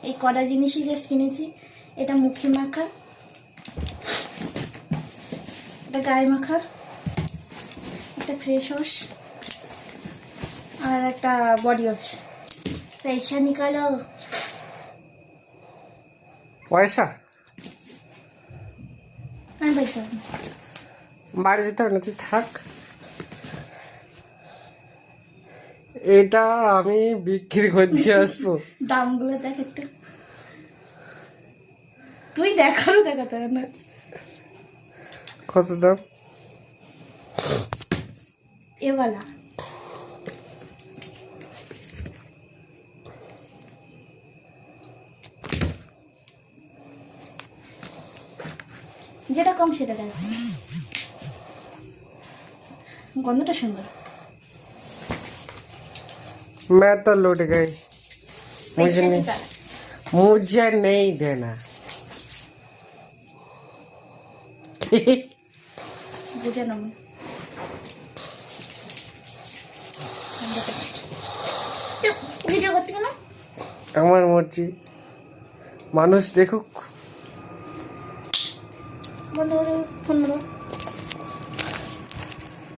এই কটা জিনিসই জাস্ট কিনেছি। এটা মুখে মাখা, এটা গায়ে মাখা, একটা ফ্রেশ ওয়াশ আর একটা বডি ওয়াশ। পয়সা নিকালো। পয়সা আমি পাইতে পারবো না। বাড়ি যেতে হবে না, তুই থাক। এটা আমি বিক্রি করে দিয়ে আসবো। দামগুলো দেখ একটু, তুই দেখারও দেখাতে হবে না। কত দাম? এওয়ালা যেটা কম সেটা দেখ, গন্ধটা সুন্দর। मैं तो लौट गई, मुझे पैसे नहीं, निकाल। मुझे नहीं देना। বুঝে নাম ভিডিও করতে কেন? আমার মর্জি, মানুষ দেখুক। বন্ধ করে ফোন বন্ধ।